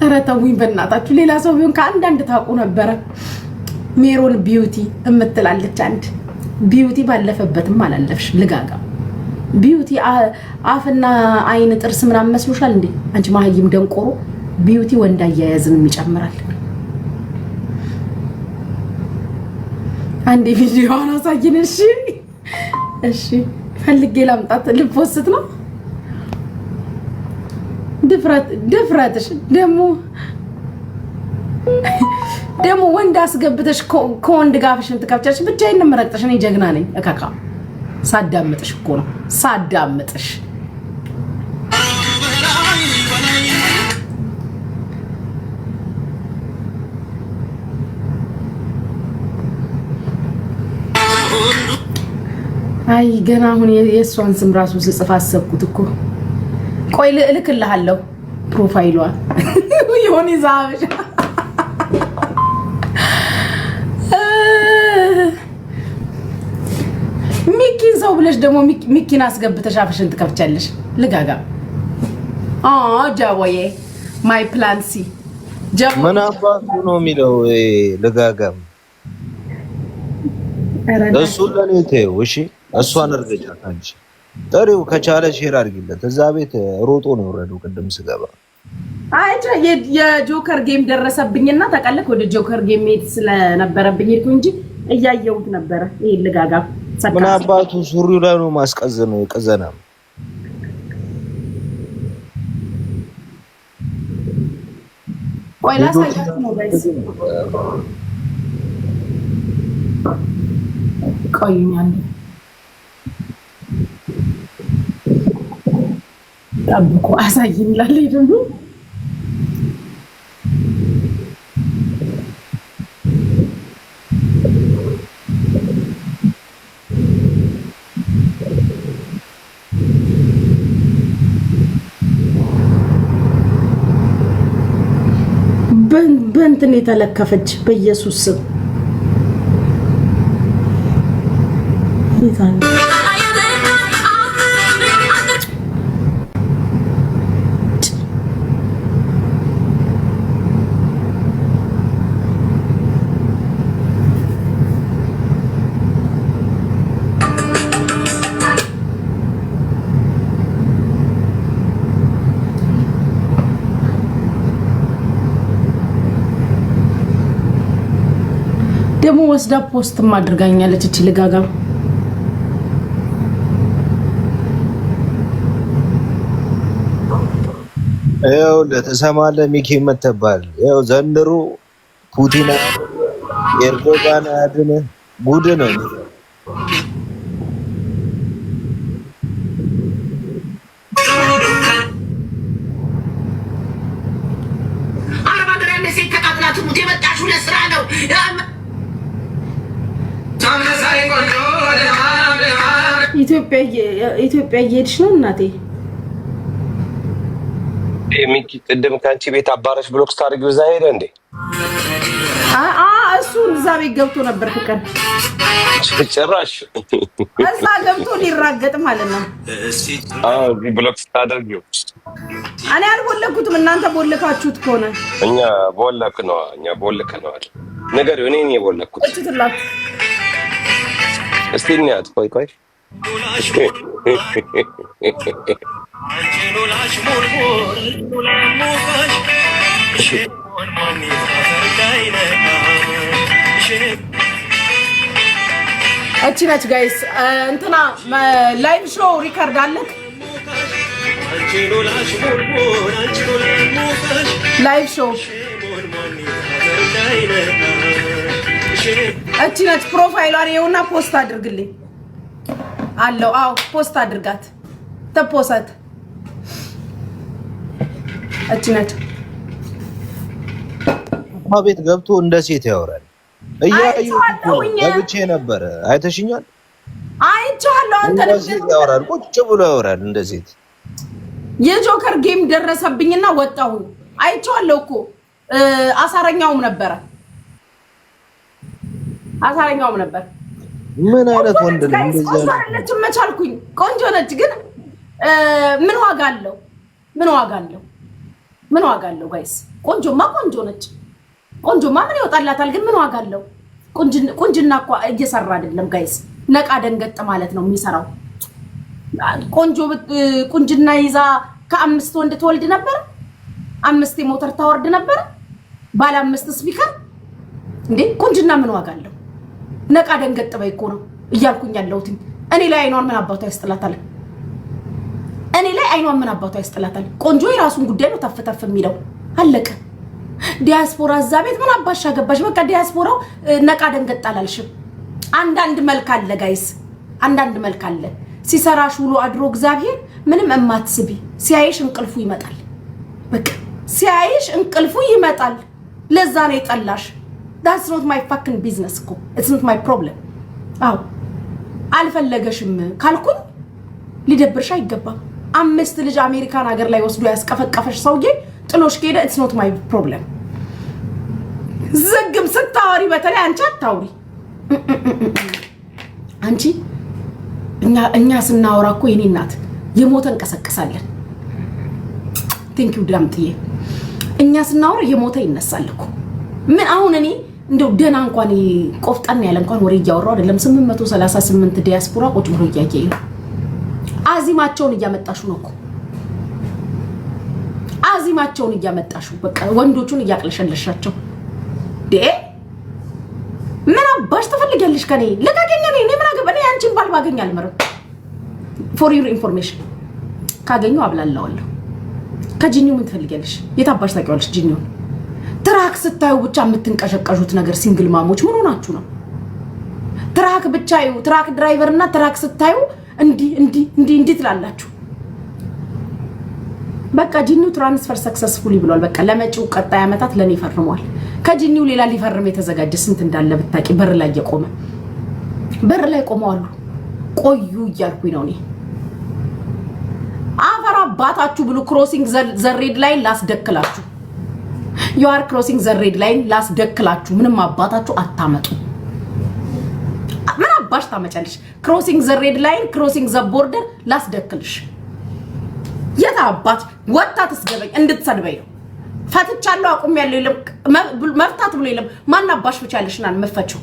ኧረ ተውኝ በእናታችሁ ሌላ ሰው ቢሆን ከአንድ ታውቁ ነበረ ሜሮን ቢዩቲ እምትላለች አንድ ቢዩቲ ባለፈበትም አላለፍሽ ልጋጋ ቢዩቲ አፍና አይን ጥርስ ምናምን መስሎሻል እንዴ አንቺ ማህይም ደንቆሮ ቢዩቲ ወንድ አያያዝንም ይጨምራል አንዴ ቪዲዮ አሳየን እሺ ፈልጌ ላምጣት ልፖስት ነው ድፍረትሽ ደሞ ወንድ አስገብተሽ ከወንድ ጋፍሽን ትከፍቻለሽ ብቻዬን መረቅተሽ እኔ ጀግና ነኝ እካካ ሳዳምጥሽ እኮ ነው ሳዳምጥሽ አይ ገና አሁን የሷን ስም ራሱ ጽፋ አሰብኩት እኮ ቆይ ልልክልሃለሁ ፕሮፋይሏን ይሁን ይዛብሽ ሚኪን ሰው ብለሽ ደግሞ ሚኪን አስገብተሽ አፍሽን ትከፍቻለሽ ልጋጋ ጃቦዬ ማይ ፕላን ሲ ምን አባቱ ነው የሚለው ልጋጋም እሱ ለኔ ተይው እሺ እሷን እርገጫት አንቺ ጥሪው ከቻለ ሼር አድርጊለት እዛ ቤት ሮጦ ነው ወረደው ቅድም ስገባ አይቻ የጆከር ጌም ደረሰብኝና ተቀለክ ወደ ጆከር ጌም ሄድ ስለነበረብኝ ሄድኩ እንጂ እያየሁት ነበር ይሄ ልጋጋ ምን አባቱ ሱሪው ላይ ነው ማስቀዘነው የቀዘናም ቆይ ላሳያችሁ ነው ጋይስ ቆይኛል ጠብቁ አሳይኝላል ደግሞ በእንትን የተለከፈች በኢየሱስ ስም ይታል ደግሞ ወስዳ ፖስት ማድርጋኛለች እቺ ልጋጋ ያው ለተሰማለ ሚኪ መተባል ያው ዘንድሮ ፑቲን ኤርዶጋን አድነ ጉድ ነው ኢትዮጵያ እየሄድሽ ነው እናቴ ሚኪ ቅድም ካንቺ ቤት አባረሽ ብሎክ ስታደርጊው እዛ ሄደ እንዴ እሱ እዛ ቤት ገብቶ ነበር ፍቅር ጭራሽ እዛ ገብቶ ሊራገጥ ማለት ነው ብሎክ ስታደርጊው እኔ አልቦለኩትም እናንተ ቦለካችሁት ከሆነ እኛ ቦለክነዋል ነገር እኔ ቦለኩት እችትላችሁ እስቲ እናት ቆይ እቺ ነች ጋይስ እንትና ላይቭ ሾው ሪከርድ አለክ ላይቭ ሾው እቺ ነች ፕሮፋይሏን ይኸውና ፖስት አድርግልኝ አለው አው ፖስት አድርጋት ተፖስት እቺ ነች ቤት ገብቶ እንደ ሴት ያወራል ገብቼ ነበር አይተሽኛል አይቻለሁ አንተ ያወራል ቁጭ ብሎ ያወራል እንደ ሴት የጆከር ጌም ደረሰብኝና ወጣሁ አይቻለሁ እኮ አሳረኛውም ነበር ምን አይነት ወንድ ነው እንደዚህ አይነት መቻልኩኝ ቆንጆ ነች ግን ምን ዋጋ አለው ምን ዋጋ አለው ጋይስ? ቆንጆማ ቆንጆ ነች። ቆንጆማ ምን ይወጣላታል? ግን ምን ዋጋ አለው? ቁንጅና እኮ እየሰራ አይደለም ጋይስ። ነቃ ደንገጥ ማለት ነው የሚሰራው። ቆንጆ ቁንጅና ይዛ ከ5 ወንድ ትወልድ ነበር። 5 ሞተር ታወርድ ነበር። ባለ 5 ስፒከር እንዴ! ቁንጅና ምን ዋጋ አለው? ነቃ ደንገጥ በይ እኮ ነው እያልኩኝ ያለሁት። እኔ ላይ አይኗን ምን አባቷ ያስጥላታል? እኔ ላይ አይኗን ምን አባቷ ያስጥላታል? ቆንጆ የራሱን ጉዳይ ነው ተፍተፍ የሚለው አለቀ። ዲያስፖራ እዛ ቤት ምን አባሻ ገባሽ? በቃ ዲያስፖራው ነቃ ደንገጥ አላልሽም። አንዳንድ መልክ አለ ጋይስ፣ አንዳንድ መልክ አለ። ሲሰራሽ ውሎ አድሮ እግዚአብሔር ምንም እማትስቢ ሲያይሽ እንቅልፉ ይመጣል። በቃ ሲያይሽ እንቅልፉ ይመጣል። ለዛ ነው የጠላሽ። that's not my fucking business እኮ it's not my problem። አዎ አልፈለገሽም ካልኩኝ ሊደብርሽ አይገባም። 5 ልጅ አሜሪካን ሀገር ላይ ወስዶ ያስቀፈቀፈሽ ሰውዬ ጥሎሽ ከሄደ it's not my problem። ዝግም ስታወሪ በተለይ አንቺ አታውሪ። አንቺ እኛ ስናወራ እኮ የኔ እናት የሞተ እንቀሰቀሳለን። ቴንክ ዩ ዳምጥዬ። እኛ ስናወራ የሞተ ይነሳል እኮ። ምን አሁን እኔ እንደው ደና እንኳን ቆፍጣን ያለ እንኳን ወሬ እያወራው አይደለም። 838 ዲያስፖራ ቁጭ ብሎ እያየኝ ነው። አዚማቸውን እያመጣሹ ነው እኮ አዚማቸውን እያመጣሹ በቃ ወንዶቹን እያቅለሸለሻቸው ዴ ምን አባሽ ተፈልጊያለሽ ከኔ? ለካገኘ ነኝ ምን አገባኝ? አንቺን ባል ባገኝ አልመረም። for your information ካገኘው አብላላዋለሁ። ከጂኒው ምን ትፈልጊያለሽ? የታባሽ ታውቂዋለሽ? ጂኒው ትራክ ስታዩ ብቻ የምትንቀሸቀሹት ነገር ሲንግል ማሞች ምን ሆናችሁ ነው? ትራክ ብቻ ይው ትራክ ድራይቨር እና ትራክ ስታዩ እንዲ ትላላችሁ። በቃ ጂኒው ትራንስፈር ሰክሰስፉሊ ብሏል። በቃ ለመጪው ቀጣይ አመታት ለኔ ፈርሟል። ከጂኒው ሌላ ሊፈርም የተዘጋጀ ስንት እንዳለ ብታቂ። በር ላይ የቆመ በር ላይ ቆመዋሉ። ቆዩ እያልኩኝ ነው እኔ። አፈር አባታችሁ ብሉ። ክሮሲንግ ዘ ሬድ ላይን ላስደክላችሁ። you are crossing the red line ላስደክላችሁ። ምንም አባታችሁ አታመጡ። ምን አባሽ ታመጫለሽ? crossing the red line crossing the border ላስደክልሽ። የታ አባት ወጣት እስገበኝ እንድትሰድበኝ ነው። ፈትቻለሁ አቁም ያለው የለም መፍታት ብሎ የለም። ማን አባሽ ብቻለሽና መፈቸው?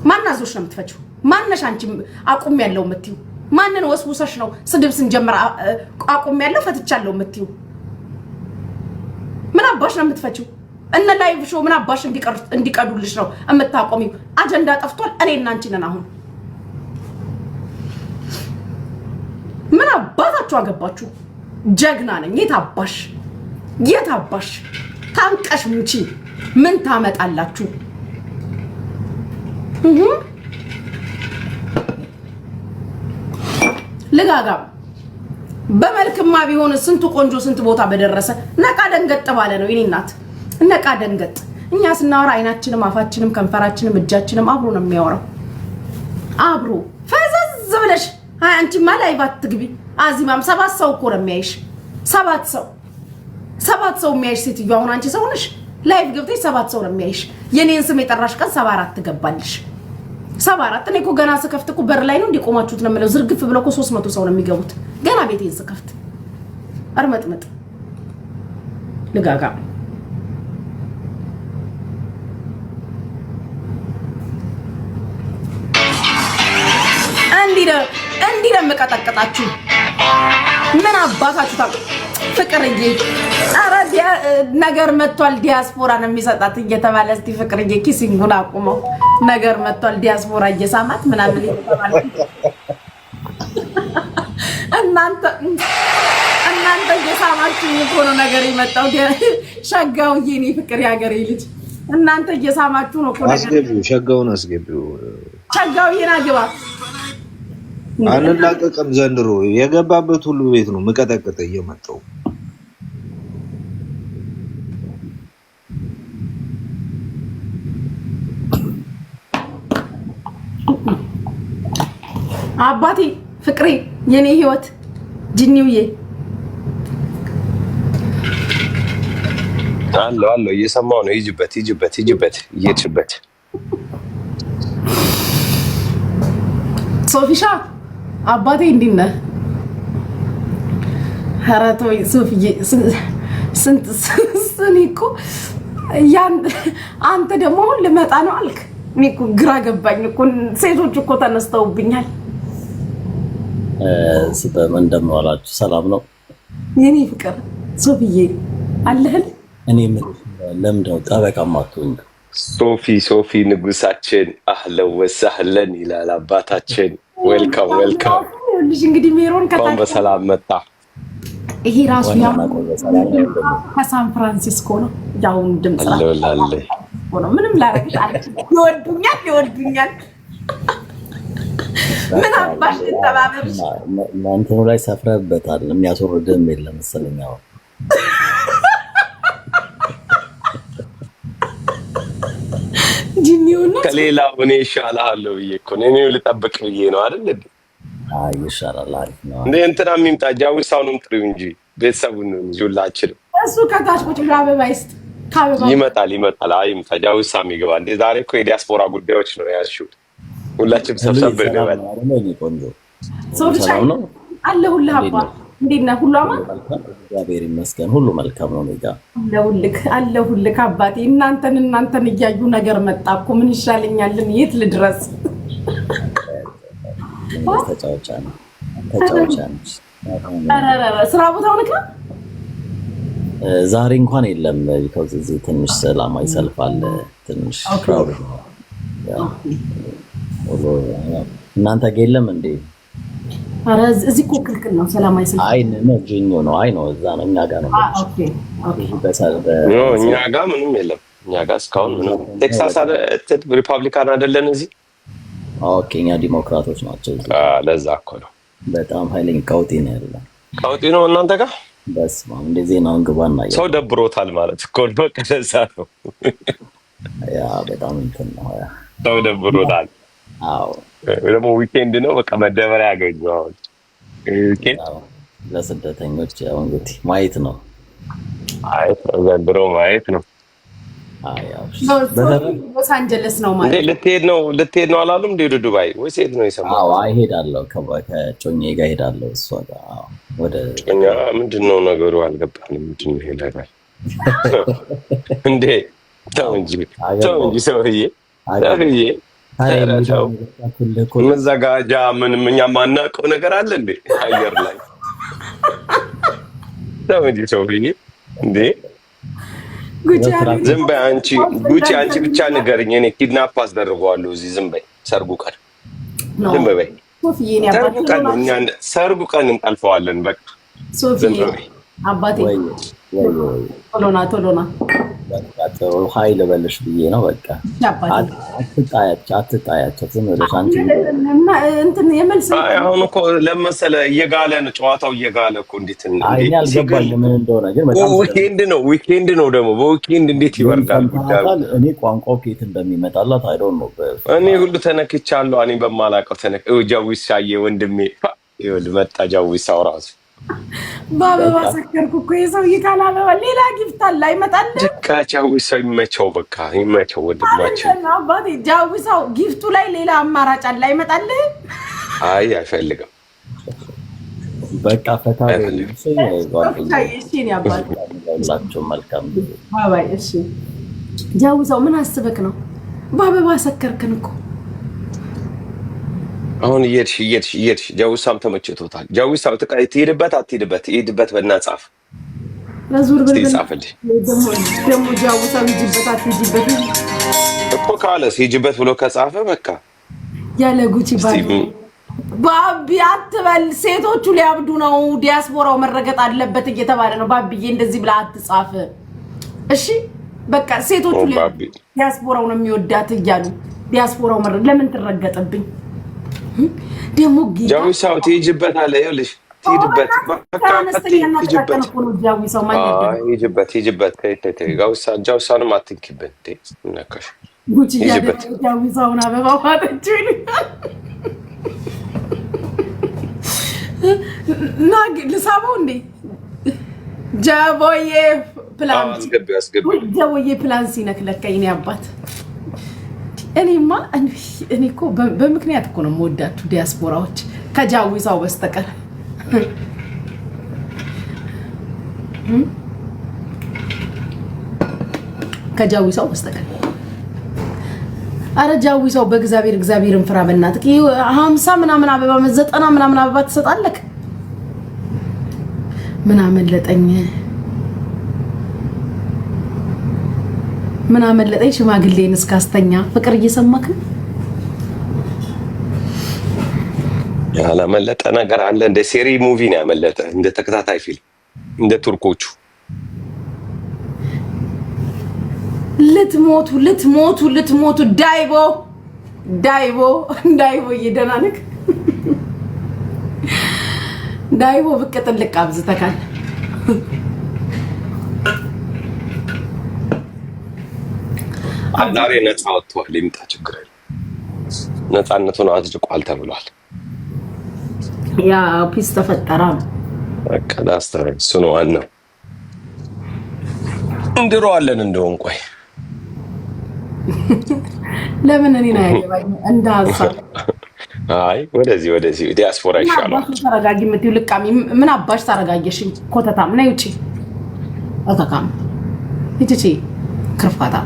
ማን አዞሽ ነው የምትፈቸው? ማንነሽ አንቺ አቁም ያለው የምትዩ? ማንን ወስውሰሽ ነው ስድብ ስንጀምር አቁም ያለው ፈትቻለሁ የምትዩ? ምን አባሽ ነው የምትፈቸው? እነ ላይቭ ሾው ምን አባሽ እንዲቀዱልሽ ነው የምታቆሚው? አጀንዳ ጠፍቷል። እኔና አንቺ ነን አሁን። ምን አባታችሁ አገባችሁ? ጀግና ነኝ። የት አባሽ ታንቀሽ ሙቺ ምን ታመጣላችሁ? ልጋጋም በመልክማ ቢሆን ስንቱ ቆንጆ ስንት ቦታ በደረሰ። ነቃ ደንገጥ ባለ ነው የኔ እናት። ነቃ ደንገጥ። እኛ ስናወራ አይናችንም አፋችንም ከንፈራችንም እጃችንም አብሮ ነው የሚያወራው። አብሮ ፈዘዝ ብለሽ አይ አንቺማ ላይቭ አትግቢ። አዚማም 7 ሰው እኮ ነው የሚያይሽ። 7 ሰው የሚያይሽ ሴትዮ። አሁን አንቺ ሰው ነሽ ላይቭ ገብተሽ 7 ሰው ነው የሚያይሽ። የኔን ስም የጠራሽ ቀን 74 ትገባልሽ። 74 እኔ እኮ ገና ስከፍት እኮ በር ላይ ነው እንዲቆማችሁት ነው የምለው። ዝርግፍ ብለው እኮ 300 ሰው ነው የሚገቡት ገና ቤቴን ስከፍት። አርመጥመጥ ልጋጋ እንዲህ ለምቀጠቅጣችሁ ምን አባታችሁ ታውቁ? ፍቅርዬ ኧረ ነገር መጥቷል። ዲያስፖራ ነው የሚሰጣት እየተባለ እስቲ ፍቅርዬ ኪሲንጉን አቁመው። ነገር መጥቷል ዲያስፖራ እየሳማት ምናምን እየተባለ እናንተ እየሳማችሁ እኮ ነው ነገር የመጣው። ሸጋውዬ እኔ ፍቅር ያገሬ ልጅ እናንተ እየሳማችሁ ነው እኮ ነገር። አስገቢው ሸጋውን አስገቢው። ሸጋውዬን አግባ። አንላቀቅም ዘንድሮ የገባበት ሁሉ ቤት ነው መቀጠቀጠ እየመጣው። አባቴ ፍቅሬ የኔ ህይወት ጂኒውዬ አለው እየሰማው ነው። ይጅበት እየሄድሽበት ሶፊሻ አባቴ እንዲነ ሀራቶይ ሶፊዬ ስንት ስኒኮ አንተ ደግሞ ልመጣ ነው አልክ። እኔ እኮ ግራ ገባኝ እኮ ሴቶች እኮ ተነስተውብኛል። ስለምን እንደምዋላችሁ ሰላም ነው የኔ ፍቅር ሶፊዬ አለህል። እኔ ምን ለምደው ጠበቃ ማጥቶኝ ሶፊ ንጉሳችን አህለን ወሰህለን ይላል አባታችን። ዌልካም ልጅ እንግዲህ ሜሮን እንኳን በሰላም መጣ። ይሄ ራሱ ያው ከሳን ፍራንሲስኮ ነው። ያውን ድምጽ ነው ምንም ላረግሽ ይወዱኛል ምን አባሽ ተባበርሽ እናንተው ላይ ሰፍረበታል። የሚያስወርድም የለም መሰለኝ። አዎ ጂኒውና ከሌላው እኔ ይሻላልው ብዬ እኮ እኔው ልጠብቅ ብዬ ነው አይደል እንዴ? አይ ይሻላል አሪፍ ነው እንዴ። እንትና የሚምጣ ጃዊሳውንም ጥሪው እንጂ ቤተሰቡን ይውላችሁ። እሱ ከታች ቁጭ ብሎ አበባ ይስጥ ካበባ ይመጣል። አይ ይምጣ ጃዊሳም ይገባ እንዴ። ዛሬ እኮ የዲያስፖራ ጉዳዮች ነው ያልሽው። ሁላችንም ሰብሰብ ብለን ሰላም ነው አለሁልህ አባ። እንዴት ነህ? ሁሉ አማን? እግዚአብሔር ይመስገን ሁሉ መልካም ነው። ኔጋ አለሁልህ አባቴ። እናንተን እያዩ ነገር መጣ እኮ ምን ይሻለኛልን? የት ልድረስ? ተጫውቻ ነው ስራ ቦታው ልክ ነው። ዛሬ እንኳን የለም ቢኮዝ እዚህ ትንሽ ሰላማዊ ሰልፍ አለ። ትንሽ ክራውድ ነው። እናንተ ጋር የለም እንዴ? ኧረ እዚህ እኮ ክልክል ነው ሰላማዊ ሰልፍ። አይ ነው ጂኞ ነው። አይ ነው እዛ ነው እኛ ጋር ነው። ኦኬ እኛ ጋር ምንም የለም። እኛ ጋር እስካሁን ምንም። ቴክሳስ ሪፐብሊካን አይደለን እዚህ። ኦኬ እኛ ዲሞክራቶች ናቸው እዚህ። ለዛ እኮ ነው በጣም ኃይለኛ ቀውጢ ነው ያለው። ቀውጢ ነው እናንተ ጋር? በስመ አብ እንደዚህ ነው እንግባና ሰው ደብሮታል ማለት እኮ ነው። ከዛ ነው ያ በጣም እንትን ነው ያ ሰው ደብሮታል። አዎ ደግሞ ዊኬንድ ነው በቃ መደበሪያ ያገኘው አሁን ዊኬንድ ለስደተኞች ያው እንግዲህ ማየት ነው። አይ ዘንድሮ ማየት ነው። ሎስ አንጀለስ ነው ማለት ልትሄድ ነው አላሉም እንዴ? ወደ ዱባይ ወይስ ሄድ ነው የሰማው? አዎ እሄዳለሁ ከጮኛዬ ጋር እሄዳለሁ። እሷ ጋር ወደ ጮኛ ምንድነው ነገሩ? አልገባንም። ምንድነው ይሄ ነገር እንዴ? ተው እንጂ ሰውዬ መዘጋጃ ምንም እኛ ማናውቀው ነገር አለ እንዴ? አየር ላይ ተው እንጂ ሰውዬ እንዴ። ዝም በይ አንቺ ጉቺ፣ አንቺ ብቻ ንገርኝ። እኔ ኪድናፕ አስደርገዋለሁ እዚህ። ዝም በይ ሰርጉ ቀን ዝም በይ። ሰርጉ ቀን እንጠልፈዋለን በቃ። ዝም በይ አባቴ። ቶሎና ኃይል በልሽ ብዬ ነው በቃ። አትጣያቸው ዝም ብለሽ አንቺ እንትን የመልስ አሁን እኮ ለመሰለ እየጋለ ነው ጨዋታው እየጋለ እኮ እንዴት እኔ አልገባኝም ምን እንደሆነ ግን በጣም ዊኬንድ ነው ደግሞ በዊኬንድ እንዴት ይወርዳል ጉዳዩ። እኔ ቋንቋው ከየት እንደሚመጣላት አይ ዶንት ኖ። እኔ ሁሉ ተነክቻለሁ። እኔ በማላውቀው ጃዊሳዬ ወንድሜ ይኸውልህ መጣ ጃዊሳው ራሱ በአበባ ሰከርኩ እኮ የሰውዬ ካላበባ ሌላ ጊፍት አለ አይመጣልህ። በቃ ጃዊሳው ይመቸው፣ በቃ ይመቸው ወንድማችን አባቴ። ጃዊሳው ጊፍቱ ላይ ሌላ አማራጭ አለ አይመጣልህ። አይ አይፈልግም በቃ ፈታ ይላችሁ መልካም ባባይ። እሺ ጃዊሳው ምን አስበክ ነው በአበባ ሰከርክን እኮ? አሁን እየሄድሽ ጃዊሳም ተመችቶታል። ጃዊሳው ትሄድበት ትሄድበት በእናትህ ጻፍ ለዙር ብር ጻፍልኝ ደግሞ ጃዊሳው ይጅበት አትይጅበት እኮ ካለስ ይጅበት ብሎ ከጻፈ በቃ ያለ ጉቺ ባቢ አትበል። ሴቶቹ ሊያብዱ ነው። ዲያስፖራው መረገጥ አለበት እየተባለ ነው። ባቢዬ እንደዚህ ብላ አትጻፍ እሺ። በቃ ሴቶቹ ዲያስፖራው ነው የሚወዳት እያሉ ዲያስፖራው ለምን ትረገጥብኝ? ደሞ ጃዊሳው ትይጅበት አለ። ይኸውልሽ ትይጅበት በቃ ጃዊሳውንም አትንኪበት ነካሽ ጉቺ ጃዊሳውን አበባ ዋጠችኝ እና ልሳበው እንዴ? ጃቦዬ ፕላን ጃቦዬ ፕላን ሲነክለካ የኔ አባት። እኔማ እኔ እኮ በምክንያት እኮ ነው የምወዳችሁ ዲያስፖራዎች ከጃዊሳው በስተቀር። ከጃዊሳው በስተቀር አረ ጃዊሳው እግዚአብሔርን ፍራ በእናትህ 50 ምናምን አበባ 90 ምናምን አበባ ትሰጣለህ ምን አመለጠኝ ሽማግሌን እስካስተኛ ፍቅር እየሰማክ ያላመለጠ ነገር አለ እንደ ሴሪ ሙቪ ነው ያመለጠ እንደ ተከታታይ ፊልም እንደ ቱርኮቹ ልትሞቱ ዳይቦ እየደናነክ ዳይቦ ብቅ ጥልቅ አብዝተካል አዳሬ ነፃ ወጥቷል ይምጣ ችግር የለም ነፃነቱን አጽድቋል ተብሏል ያ ፒስ ተፈጠራ በቃ ዳስተር እሱ ነው ዋናው እንድሮአለን እንደውን ቆይ ለምን እኔ ነው ያገባኝ እንዳልሳ አይ ወደዚህ ዲያስፖራ ይሻላል ተረጋጊ ምትዩ ልቃሚ ምን አባሽ ታረጋጊሽ ኮተታም ነይ ውጪ አታካም እቺ ክርፋታ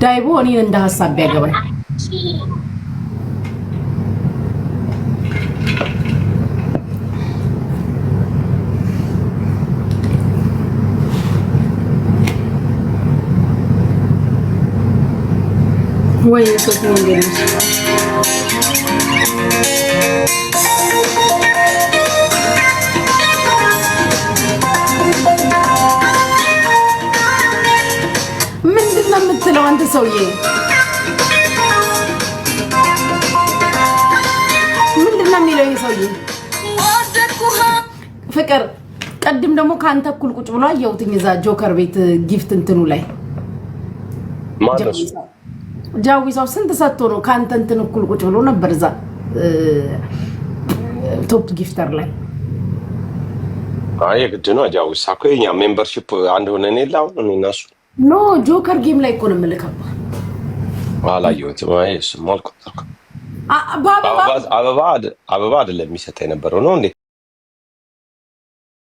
ዳይቦ እኔን እንደ ሐሳብ ቢያገባኝ ወይ ሶስት መንገድ ምንድነው የምትለው አንተ ሰውዬ ምንድነው የሚለው ሰውዬ ፍቅር ቀድም ደግሞ ካንተ እኩል ቁጭ ብሎ አየሁትኝ እዛ ጆከር ቤት ጊፍት እንትኑ ላይ ማለሱ ጃዊሳው ስንት ሰጥቶ ነው ካንተ እንትን እኩል ቁጭ ብሎ ነበር እዛ ቶፕ ጊፍተር ላይ አይ ግድ ነው ጃዊሳ እኮ የኛ ሜምበርሺፕ አንድ ሆነን የላው እነሱ ኖ ጆከር ጌም ላይ እኮ ነው የምልከባ አላየሁትም አይስ ማልኩ አበባ አይደለም የሚሰጠው የነበረው ነው እንዴ